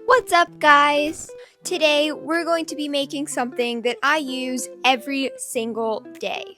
What's up, guys? Today we're going to be making something that I use every single day.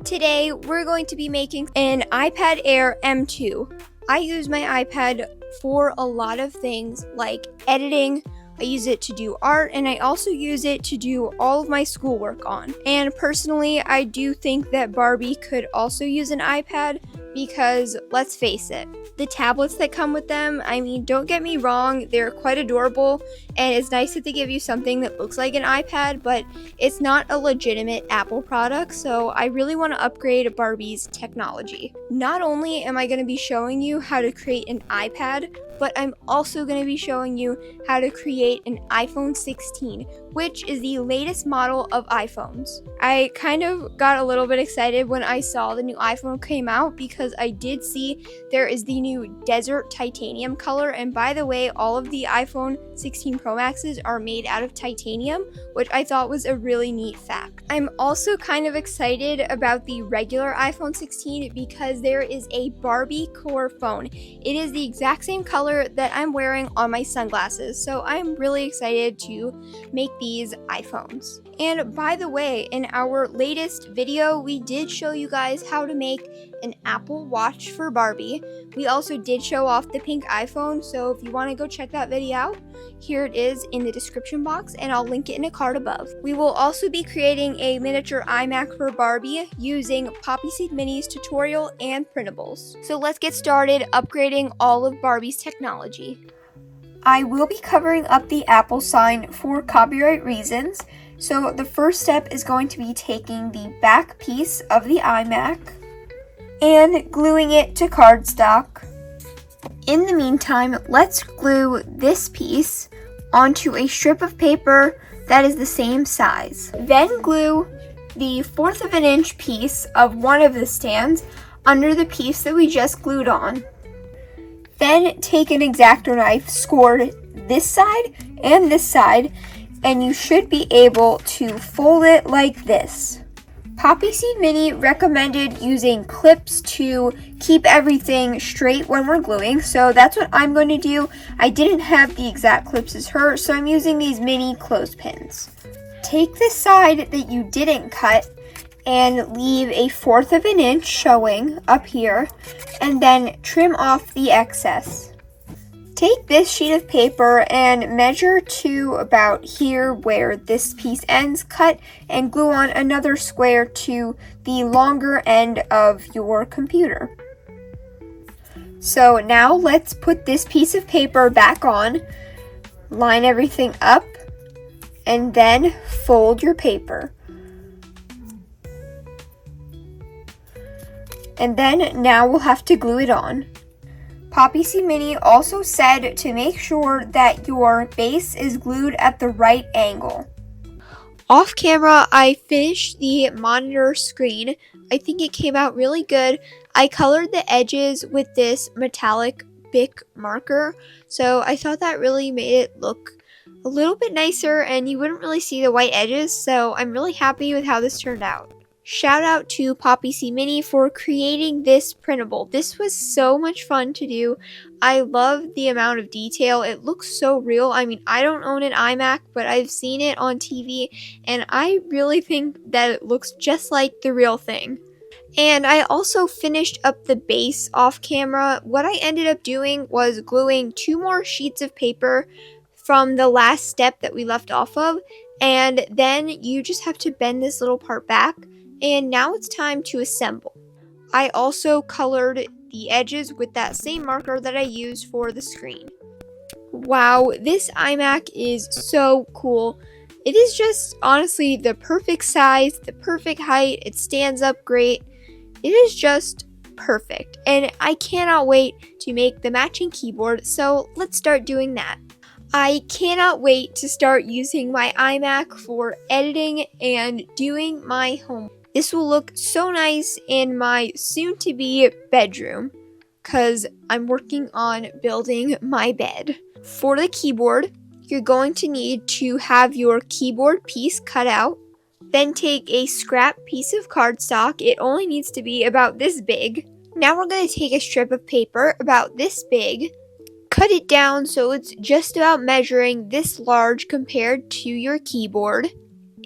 Today we're going to be making an iPad Air M2. I use my iPad for a lot of things like editing. I use it to do art, and I also use it to do all of my schoolwork on. And personally, I do think that Barbie could also use an iPad because, let's face it, the tablets that come with them, don't get me wrong, they're quite adorable, and it's nice that they give you something that looks like an iPad, but it's not a legitimate Apple product, so I really want to upgrade Barbie's technology. Not only am I going to be showing you how to create an iPad, but I'm also going to be showing you how to create an iPhone 16, which is the latest model of iPhones. I kind of got a little bit excited when I saw the new iPhone came out because I did see there is the new desert titanium color, and by the way, all of the iPhone 16 Pro Maxes are made out of titanium, which I thought was a really neat fact. I'm also kind of excited about the regular iPhone 16 because there is a Barbie core phone. It is the exact same color that I'm wearing on my sunglasses, so I'm really excited to make these iPhones. And by the way, in our latest video, we did show you guys how to make an Apple Watch for Barbie. We also did show off the pink iPhone, so if you want to go check that video out, here it is in the description box, and I'll link it in a card above. We will also be creating a miniature iMac for Barbie using Poppy Seed Mini's tutorial and printables. So let's get started upgrading all of Barbie's technology. I will be covering up the Apple sign for copyright reasons, so the first step is going to be taking the back piece of the iMac and gluing it to cardstock. In the meantime, let's glue this piece onto a strip of paper that is the same size. Then glue the 1/4 of an inch piece of one of the stands under the piece that we just glued on. Then take an X-Acto knife, score this side and this side, and you should be able to fold it like this. Poppy Seed Mini recommended using clips to keep everything straight when we're gluing, so that's what I'm going to do. I didn't have the exact clips as her, so I'm using these mini clothespins. Take the side that you didn't cut and leave a 1/4 of an inch showing up here, and then trim off the excess. Take this sheet of paper and measure to about here where this piece ends, cut and glue on another square to the longer end of your computer. So now let's put this piece of paper back on, line everything up, and then fold your paper. And then now we'll have to glue it on. Poppy Seed Mini also said to make sure that your base is glued at the right angle. Off camera, I finished the monitor screen. I think it came out really good. I colored the edges with this metallic Bic marker, so I thought that really made it look a little bit nicer and you wouldn't really see the white edges, so I'm really happy with how this turned out. Shout out to Poppy Seed Mini for creating this printable. This was so much fun to do. I love the amount of detail. It looks so real. I don't own an iMac, but I've seen it on TV, and I really think that it looks just like the real thing. And I also finished up the base off camera. What I ended up doing was gluing 2 more sheets of paper from the last step that we left off of, and then you just have to bend this little part back. And now it's time to assemble. I also colored the edges with that same marker that I used for the screen. Wow, this iMac is so cool. It is just honestly the perfect size, the perfect height. It stands up great. It is just perfect. And I cannot wait to make the matching keyboard, so let's start doing that. I cannot wait to start using my iMac for editing and doing my homework. This will look so nice in my soon-to-be bedroom because I'm working on building my bed. For the keyboard, you're going to need to have your keyboard piece cut out. Then take a scrap piece of cardstock. It only needs to be about this big. Now we're going to take a strip of paper about this big, cut it down so it's just about measuring this large compared to your keyboard,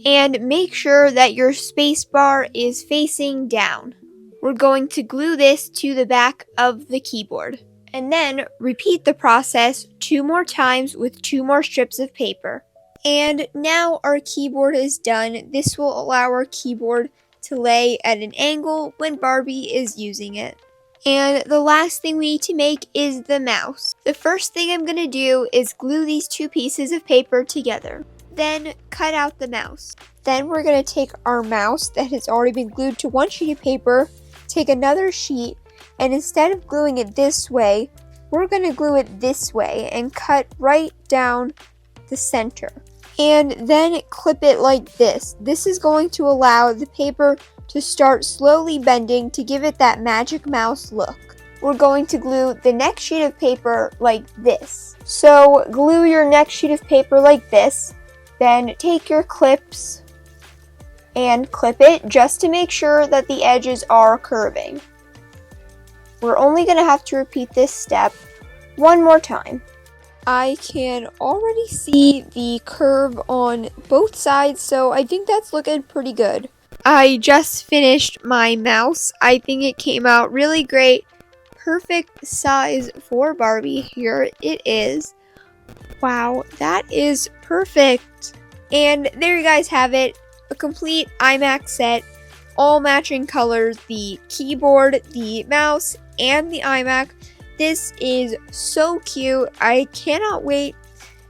and make sure that your spacebar is facing down. We're going to glue this to the back of the keyboard, and then repeat the process 2 more times with 2 more strips of paper. And now our keyboard is done. This will allow our keyboard to lay at an angle when Barbie is using it. And the last thing we need to make is the mouse. The first thing I'm going to do is glue these 2 pieces of paper together. Then cut out the mouse. Then we're going to take our mouse that has already been glued to 1 sheet of paper, take another sheet, and instead of gluing it this way, we're going to glue it this way and cut right down the center. And then clip it like this. This is going to allow the paper to start slowly bending to give it that magic mouse look. We're going to glue the next sheet of paper like this. So glue your next sheet of paper like this. Then take your clips and clip it just to make sure that the edges are curving. We're only going to have to repeat this step 1 more time. I can already see the curve on both sides, so I think that's looking pretty good. I just finished my mouse. I think it came out really great. Perfect size for Barbie. Here it is. Wow, that is perfect. And there you guys have it. A complete iMac set. All matching colors. The keyboard, the mouse, and the iMac. This is so cute. I cannot wait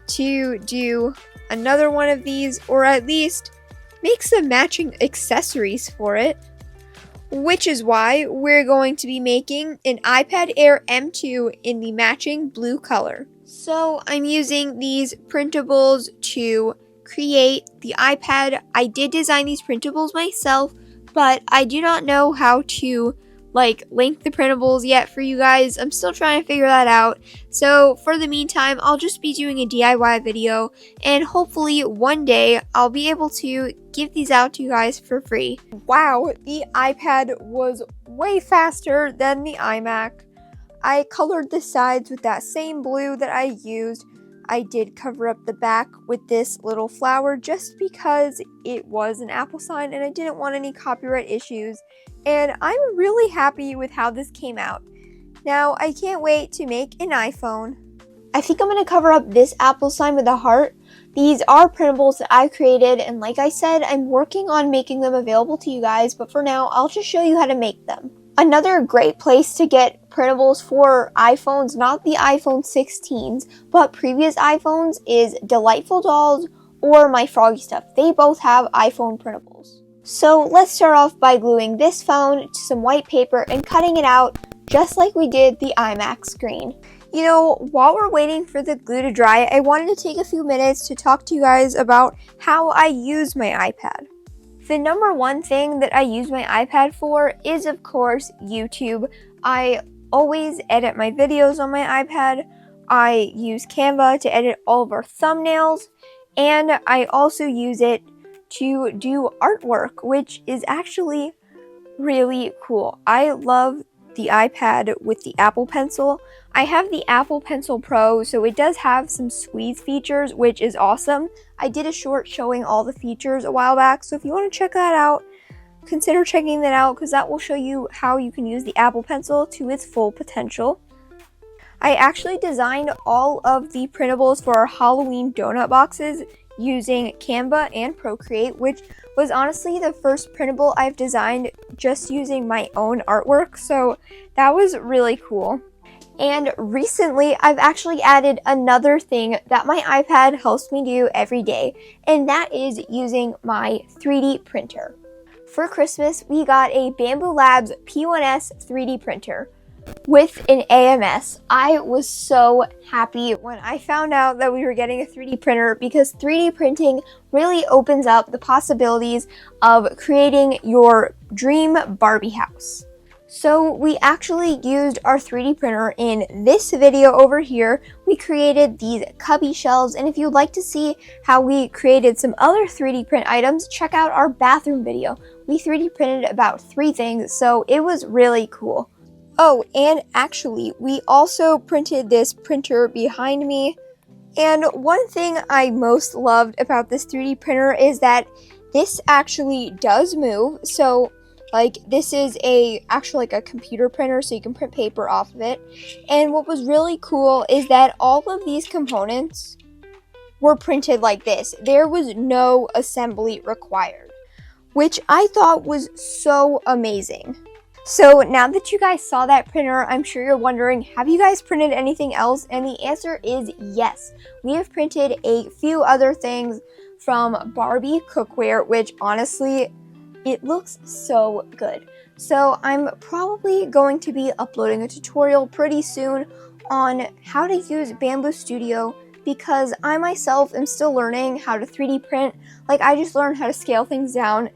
to do another one of these, or at least make some matching accessories for it. Which is why we're going to be making an iPad Air M2 in the matching blue color. So I'm using these printables to create the iPad. I did design these printables myself, but I do not know how to link the printables yet for you guys. I'm still trying to figure that out. So for the meantime, I'll just be doing a DIY video, and hopefully one day I'll be able to give these out to you guys for free. Wow, the iPad was way faster than the iMac. I colored the sides with that same blue that I used. I did cover up the back with this little flower just because it was an Apple sign and I didn't want any copyright issues. And I'm really happy with how this came out. Now, I can't wait to make an iPhone. I think I'm going to cover up this Apple sign with a heart. These are printables that I created, and like I said, I'm working on making them available to you guys, but for now, I'll just show you how to make them. Another great place to get printables for iPhones, not the iPhone 16s, but previous iPhones, is Delightful Dolls or My Froggy Stuff. They both have iPhone printables. So let's start off by gluing this phone to some white paper and cutting it out just like we did the iMac screen. You know, while we're waiting for the glue to dry, I wanted to take a few minutes to talk to you guys about how I use my iPad. The number one thing that I use my iPad for is, of course, YouTube. I always edit my videos on my iPad. I use Canva to edit all of our thumbnails, and I also use it to do artwork, which is actually really cool. I love the iPad with the Apple Pencil. I have the Apple Pencil Pro, so it does have some squeeze features, which is awesome. I did a short showing all the features a while back, so if you want to check that out, consider checking that out because that will show you how you can use the Apple Pencil to its full potential. I actually designed all of the printables for our Halloween donut boxes using Canva and Procreate, which was honestly the first printable I've designed just using my own artwork, so that was really cool. And recently, I've actually added another thing that my iPad helps me do every day, and that is using my 3D printer. For Christmas, we got a Bamboo Labs P1S 3D printer with an AMS. I was so happy when I found out that we were getting a 3D printer because 3D printing really opens up the possibilities of creating your dream Barbie house. So we actually used our 3D printer in this video over here. We created these cubby shelves, and if you'd like to see how we created some other 3D print items, check out our bathroom video. We 3D printed about 3 things, so it was really cool. Oh, and actually, we also printed this printer behind me. And one thing I most loved about this 3D printer is that this actually does move. So, like, this is actually like a computer printer, so you can print paper off of it. And what was really cool is that all of these components were printed like this. There was no assembly required, which I thought was so amazing. So now that you guys saw that printer, I'm sure you're wondering, have you guys printed anything else? And the answer is yes. We have printed a few other things from Barbie cookware, which honestly, it looks so good. So I'm probably going to be uploading a tutorial pretty soon on how to use Bamboo Studio, because I myself am still learning how to 3D print. Like, I just learned how to scale things down.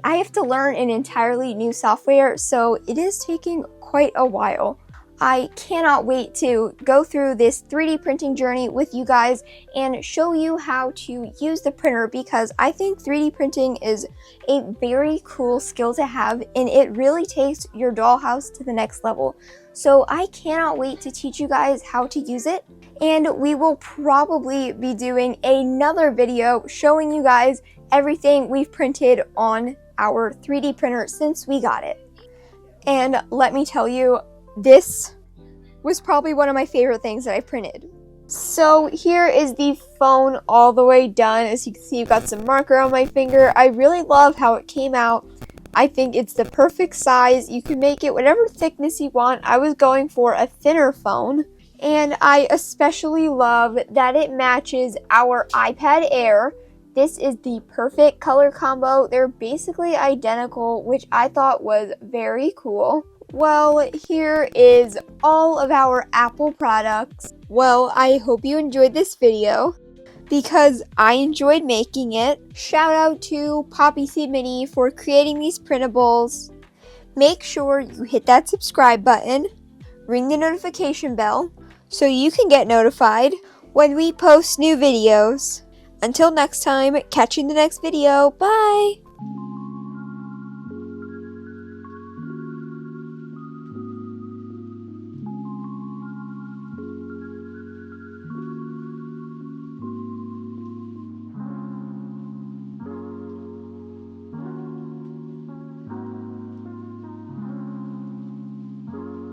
I have to learn an entirely new software, so it is taking quite a while. I cannot wait to go through this 3D printing journey with you guys and show you how to use the printer, because I think 3D printing is a very cool skill to have, and it really takes your dollhouse to the next level. So I cannot wait to teach you guys how to use it, and we will probably be doing another video showing you guys everything we've printed on our 3D printer since we got it. And let me tell you, this was probably one of my favorite things that I printed. So here is the phone all the way done. As you can see, I've got some marker on my finger. I really love how it came out. I think it's the perfect size. You can make it whatever thickness you want. I was going for a thinner phone. And I especially love that it matches our iPad Air. This is the perfect color combo. They're basically identical, which I thought was very cool. Well, here is all of our Apple products. Well, I hope you enjoyed this video, because I enjoyed making it. Shout out to Poppy Seed Mini for creating these printables. Make sure you hit that subscribe button, ring the notification bell, so you can get notified when we post new videos. Until next time, catch you in the next video. Bye!